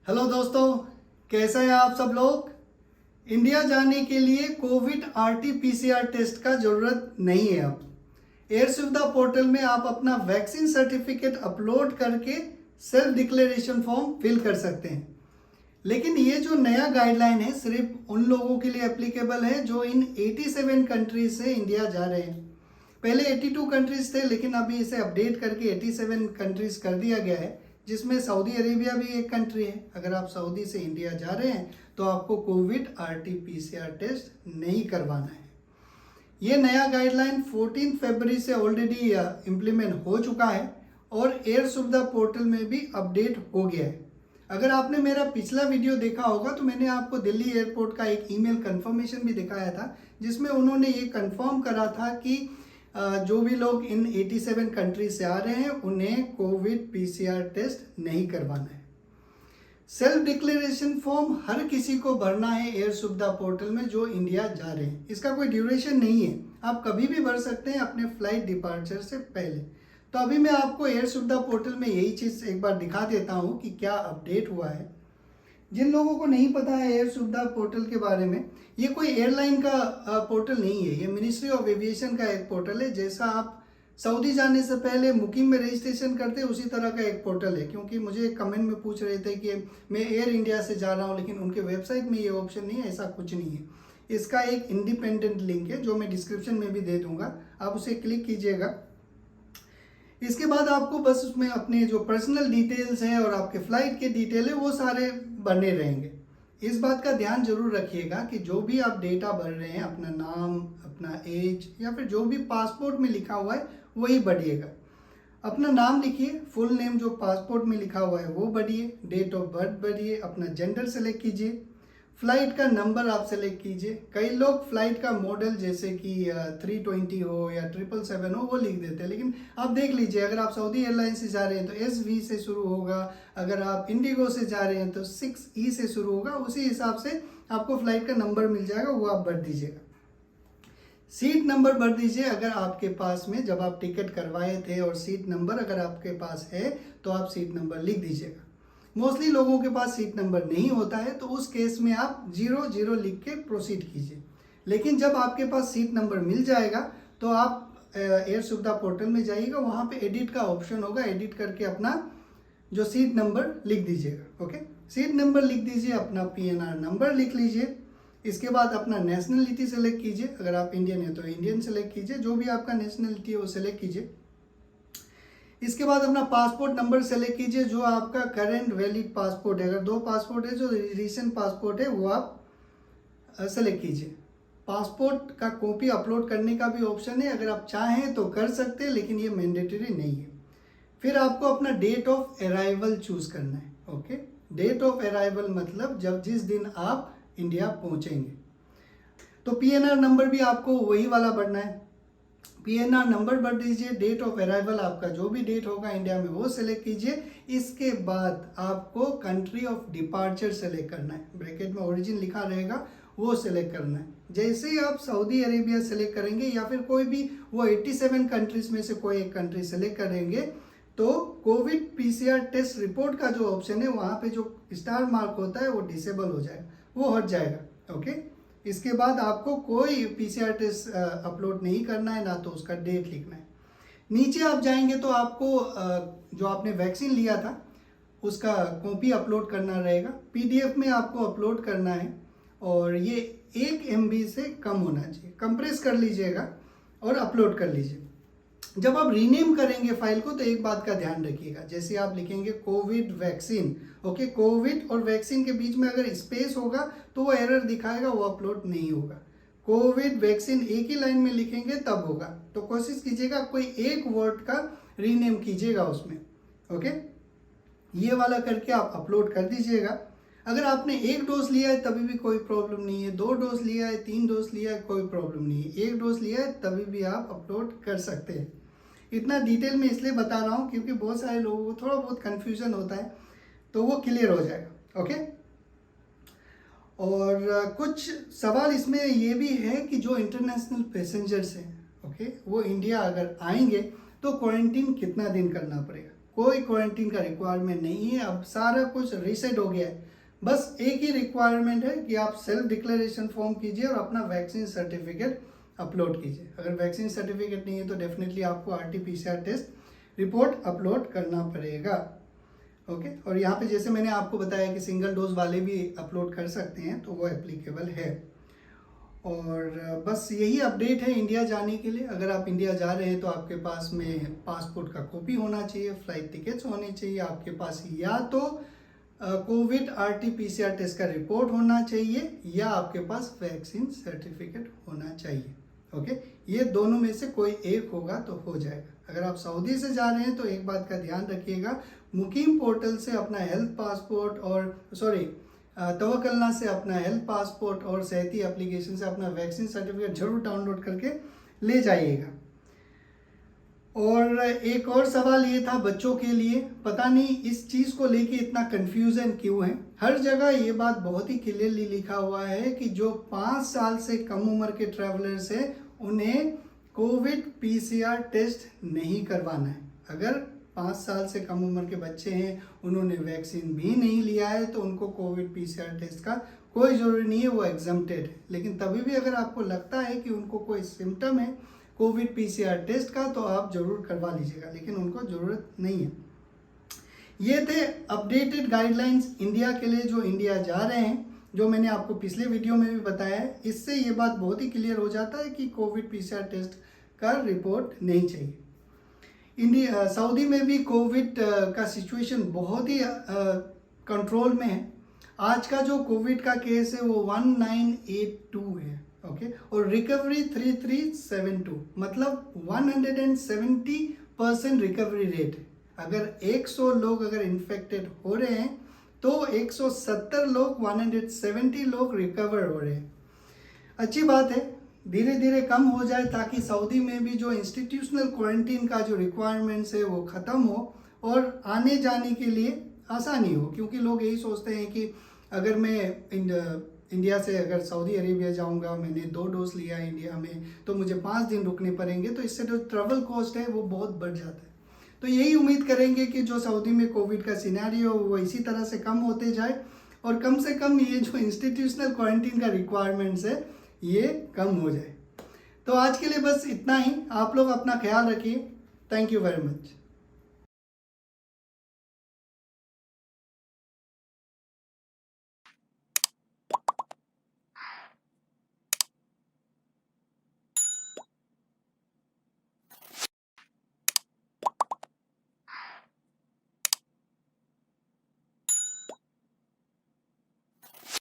Hello दोस्तों, कैसे हैं आप सब लोग। इंडिया जाने के लिए कोविड आरटी-पीसीआर टेस्ट का ज़रूरत नहीं है। अब एयर सुविधा पोर्टल में आप अपना वैक्सीन सर्टिफिकेट अपलोड करके सेल्फ डिक्लेरेशन फॉर्म फिल कर सकते हैं। लेकिन ये जो नया गाइडलाइन है सिर्फ उन लोगों के लिए एप्लीकेबल है जो इन 87 कंट्रीज से इंडिया जा रहे हैं। पहले 82 कंट्रीज थे, लेकिन अभी इसे अपडेट करके 87 कंट्रीज कर दिया गया है, जिसमें सऊदी अरेबिया भी एक कंट्री है। अगर आप सऊदी से इंडिया जा रहे हैं तो आपको कोविड आरटी-पीसीआर टेस्ट नहीं करवाना है। ये नया गाइडलाइन 14 फरवरी से ऑलरेडी इम्प्लीमेंट हो चुका है और एयर सुविधा पोर्टल में भी अपडेट हो गया है। अगर आपने मेरा पिछला वीडियो देखा होगा तो मैंने आपको दिल्ली एयरपोर्ट का एक ईमेल कंफर्मेशन भी दिखाया था, जिसमें उन्होंने ये कंफर्म करा था कि जो भी लोग इन 87 कंट्रीज से आ रहे हैं उन्हें कोविड पीसीआर टेस्ट नहीं करवाना है। सेल्फ डिक्लेरेशन फॉर्म हर किसी को भरना है एयर सुविधा पोर्टल में जो इंडिया जा रहे हैं। इसका कोई ड्यूरेशन नहीं है, आप कभी भी भर सकते हैं अपने फ्लाइट डिपार्चर से पहले। तो अभी मैं आपको एयर सुविधा पोर्टल में यही चीज़ एक बार दिखा देता हूँ कि क्या अपडेट हुआ है। जिन लोगों को नहीं पता है एयर सुविधा पोर्टल के बारे में, ये कोई एयरलाइन का पोर्टल नहीं है, ये मिनिस्ट्री ऑफ एविएशन का एक पोर्टल है। जैसा आप सऊदी जाने से पहले मुकीम में रजिस्ट्रेशन करते हैं उसी तरह का एक पोर्टल है। क्योंकि मुझे कमेंट में पूछ रहे थे कि मैं एयर इंडिया से जा रहा हूँ लेकिन उनके वेबसाइट में ये ऑप्शन नहीं है, ऐसा कुछ नहीं है। इसका एक इंडिपेंडेंट लिंक है जो मैं डिस्क्रिप्शन में भी दे दूंगा, आप उसे क्लिक कीजिएगा। इसके बाद आपको बस उसमें अपने जो पर्सनल डिटेल्स हैं और आपके फ्लाइट के डिटेल है वो सारे बने रहेंगे। इस बात का ध्यान जरूर रखिएगा कि जो भी आप डेटा भर रहे हैं, अपना नाम, अपना एज या फिर जो भी पासपोर्ट में लिखा हुआ है वही भरिएगा। अपना नाम लिखिए, फुल नेम जो पासपोर्ट में लिखा हुआ है वो भरिए, डेट ऑफ बर्थ भरिए, अपना जेंडर सेलेक्ट कीजिए, फ्लाइट का नंबर आप सेलेक्ट कीजिए। कई लोग फ्लाइट का मॉडल जैसे कि 320 हो या 777 हो वो लिख देते हैं, लेकिन आप देख लीजिए अगर आप सऊदी एयरलाइन से जा रहे हैं तो SV से शुरू होगा, अगर आप इंडिगो से जा रहे हैं तो 6E से शुरू होगा। उसी हिसाब से आपको फ्लाइट का नंबर मिल जाएगा, वो आप भर दीजिएगा। सीट नंबर भर दीजिए अगर आपके पास में जब आप टिकट करवाए थे, और सीट नंबर अगर आपके पास है तो आप सीट नंबर लिख दीजिएगा। मोस्टली लोगों के पास सीट नंबर नहीं होता है तो उस केस में आप 00 लिख के प्रोसीड कीजिए। लेकिन जब आपके पास सीट नंबर मिल जाएगा तो आप एयर सुविधा पोर्टल में जाइएगा, वहाँ पे एडिट का ऑप्शन होगा, एडिट करके अपना जो सीट नंबर लिख दीजिएगा। ओके, सीट नंबर लिख दीजिए, अपना PNR नंबर लिख लीजिए। इसके बाद अपना नेशनलिटी सेलेक्ट कीजिए, अगर आप इंडियन है तो इंडियन सेलेक्ट कीजिए, जो भी आपका नेशनलिटी है वो सेलेक्ट कीजिए। इसके बाद अपना पासपोर्ट नंबर सेलेक्ट कीजिए, जो आपका करंट वैलिड पासपोर्ट है। अगर 2 पासपोर्ट है, जो रिसेंट पासपोर्ट है वो आप सेलेक्ट कीजिए। पासपोर्ट का कॉपी अपलोड करने का भी ऑप्शन है, अगर आप चाहें तो कर सकते हैं, लेकिन ये मैंडेटरी नहीं है। फिर आपको अपना डेट ऑफ अराइवल चूज करना है। ओके, डेट ऑफ अराइवल मतलब जिस दिन आप इंडिया पहुंचेंगे। तो PNR नंबर भी आपको वही वाला भरना है, PNR नंबर भर दीजिए। डेट ऑफ अराइवल आपका जो भी डेट होगा इंडिया में वो सिलेक्ट कीजिए। इसके बाद आपको कंट्री ऑफ डिपार्चर सेलेक्ट करना है, ब्रैकेट में ओरिजिन लिखा रहेगा वो सिलेक्ट करना है। जैसे ही आप सऊदी अरेबिया सेलेक्ट करेंगे या फिर कोई भी वो 87 कंट्रीज में से कोई एक कंट्री सेलेक्ट करेंगे तो कोविड पीसीआर टेस्ट रिपोर्ट का जो ऑप्शन है वहाँ पे जो स्टार मार्क होता है वो डिसेबल हो जाएगा, वो हट जाएगा। ओके, इसके बाद आपको कोई पीसीआर टेस्ट अपलोड नहीं करना है, ना तो उसका डेट लिखना है। नीचे आप जाएंगे तो आपको जो आपने वैक्सीन लिया था उसका कॉपी अपलोड करना रहेगा, PDF में आपको अपलोड करना है और ये 1 MB से कम होना चाहिए। कंप्रेस कर लीजिएगा और अपलोड कर लीजिए। जब आप रीनेम करेंगे फाइल को तो एक बात का ध्यान रखिएगा, जैसे आप लिखेंगे कोविड वैक्सीन, ओके, कोविड और वैक्सीन के बीच में अगर स्पेस होगा तो वो एरर दिखाएगा, वो अपलोड नहीं होगा। कोविड वैक्सीन एक ही लाइन में लिखेंगे तब होगा। तो कोशिश कीजिएगा कोई एक वर्ड का रीनेम कीजिएगा उसमें। ओके, ये वाला करके आप अपलोड कर दीजिएगा। अगर आपने 1 डोज लिया है तभी भी कोई प्रॉब्लम नहीं है, 2 डोज लिया है, 3 डोज लिया है, कोई प्रॉब्लम नहीं है, 1 डोज लिया है तभी भी आप अपलोड कर सकते हैं। इतना डिटेल में इसलिए बता रहा हूँ क्योंकि बहुत सारे लोगों को थोड़ा बहुत कन्फ्यूजन होता है, तो वो क्लियर हो जाएगा। ओके, और कुछ सवाल इसमें ये भी है कि जो इंटरनेशनल पैसेंजर्स हैं, ओके, वो इंडिया अगर आएंगे तो क्वारंटीन कितना दिन करना पड़ेगा। कोई क्वारंटीन का रिक्वायरमेंट नहीं है। अब सारा कुछ रीसेट हो गया है। बस एक ही रिक्वायरमेंट है कि आप सेल्फ डिक्लेरेशन फॉर्म कीजिए और अपना वैक्सीन सर्टिफिकेट अपलोड कीजिए। अगर वैक्सीन सर्टिफिकेट नहीं है तो डेफिनेटली आपको RT-PCR टेस्ट रिपोर्ट अपलोड करना पड़ेगा। ओके, और यहाँ पे जैसे मैंने आपको बताया कि सिंगल डोज वाले भी अपलोड कर सकते हैं, तो वो एप्लीकेबल है। और बस यही अपडेट है इंडिया जाने के लिए। अगर आप इंडिया जा रहे हैं तो आपके पास में पासपोर्ट का कॉपी होना चाहिए, फ्लाइट टिकट्स होने चाहिए आपके पास, या तो कोविड RT-PCR टेस्ट का रिपोर्ट होना चाहिए, या आपके पास वैक्सीन सर्टिफिकेट होना चाहिए। ओके, ये दोनों में से कोई एक होगा तो हो जाएगा। अगर आप सऊदी से जा रहे हैं तो एक बात का ध्यान रखिएगा, मुकीम पोर्टल से अपना हेल्थ पासपोर्ट और तवक्कलना से अपना हेल्थ पासपोर्ट और सेहती एप्लीकेशन से अपना वैक्सीन सर्टिफिकेट जरूर डाउनलोड करके ले जाइएगा। और एक और सवाल ये था बच्चों के लिए, पता नहीं इस चीज़ को लेके इतना कंफ्यूजन क्यों है। हर जगह ये बात बहुत ही क्लियरली लिखा हुआ है कि जो 5 साल से कम उम्र के ट्रैवलर्स हैं उन्हें कोविड PCR टेस्ट नहीं करवाना है। अगर 5 साल से कम उम्र के बच्चे हैं, उन्होंने वैक्सीन भी नहीं लिया है, तो उनको कोविड PCR टेस्ट का कोई ज़रूरी नहीं है, वो एग्जम्प्टेड है। लेकिन तभी भी अगर आपको लगता है कि उनको कोई सिम्टम है कोविड PCR टेस्ट का, तो आप ज़रूर करवा लीजिएगा, लेकिन उनको ज़रूरत नहीं है। ये थे अपडेटेड गाइडलाइंस इंडिया के लिए, जो इंडिया जा रहे हैं, जो मैंने आपको पिछले वीडियो में भी बताया है। इससे ये बात बहुत ही क्लियर हो जाता है कि कोविड PCR टेस्ट का रिपोर्ट नहीं चाहिए। सऊदी में भी कोविड का सिचुएशन बहुत ही कंट्रोल में है। आज का जो कोविड का केस है वो 1982 है। ओके, और रिकवरी 3372, मतलब 170% रिकवरी रेट है। अगर 100 लोग अगर इन्फेक्टेड हो रहे हैं तो 170 लोग 170 लोग रिकवर हो रहे हैं। अच्छी बात है, धीरे धीरे कम हो जाए ताकि सऊदी में भी जो इंस्टीट्यूशनल क्वारंटीन का जो रिक्वायरमेंट्स है वो ख़त्म हो और आने जाने के लिए आसानी हो। क्योंकि लोग यही सोचते हैं कि अगर मैं इंडिया से अगर सऊदी अरेबिया जाऊंगा, मैंने 2 डोज लिया है इंडिया में, तो मुझे 5 दिन रुकने पड़ेंगे, तो इससे जो ट्रैवल कॉस्ट है वो बहुत बढ़ जाता है। तो यही उम्मीद करेंगे कि जो सऊदी में कोविड का सिनेरियो वो इसी तरह से कम होते जाए और कम से कम ये जो इंस्टीट्यूशनल क्वारंटीन का रिक्वायरमेंट्स है ये कम हो जाए। तो आज के लिए बस इतना ही। आप लोग अपना ख्याल रखिए। Thank you very much.